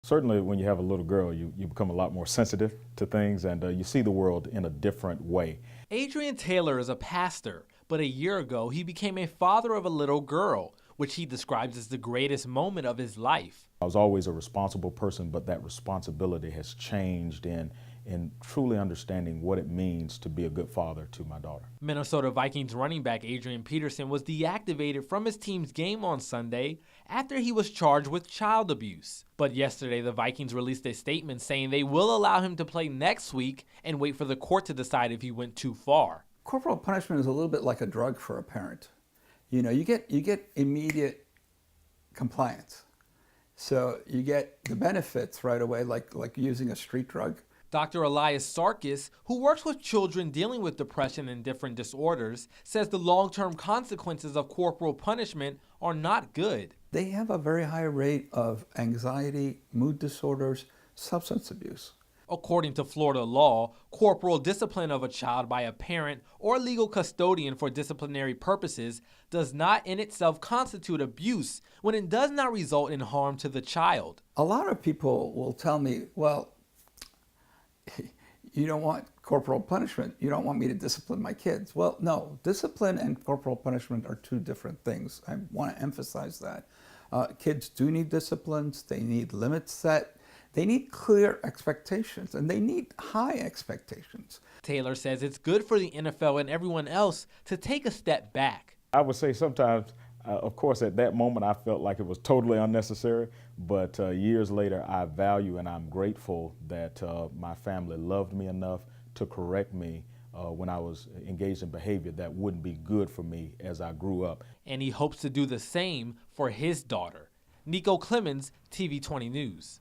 Certainly when you have a little girl, you become a lot more sensitive to things and you see the world in a different way. Adrian Taylor is a pastor, but a year ago he became a father of a little girl, which he describes as the greatest moment of his life. I was always a responsible person, but that responsibility has changed in truly understanding what it means to be a good father to my daughter. Minnesota Vikings running back Adrian Peterson was deactivated from his team's game on Sunday after he was charged with child abuse. But yesterday, the Vikings released a statement saying they will allow him to play next week and wait for the court to decide if he went too far. Corporal punishment is a little bit like a drug for a parent. You get immediate compliance. So you get the benefits right away, like using a street drug. Dr. Elias Sarkis, who works with children dealing with depression and different disorders, says the long-term consequences of corporal punishment are not good. They have a very high rate of anxiety, mood disorders, substance abuse. According to Florida law, corporal discipline of a child by a parent or legal custodian for disciplinary purposes does not in itself constitute abuse when it does not result in harm to the child. A lot of people will tell me, well, you don't want corporal punishment. You don't want me to discipline my kids. Well, no, discipline and corporal punishment are two different things. I want to emphasize that. Kids do need disciplines. They need limits set. They need clear expectations, and they need high expectations. Taylor says it's good for the NFL and everyone else to take a step back. I would say sometimes, of course, at that moment I felt like it was totally unnecessary, but years later I value and I'm grateful that my family loved me enough to correct me when I was engaged in behavior that wouldn't be good for me as I grew up. And he hopes to do the same for his daughter. Nico Clemens, TV 20 News.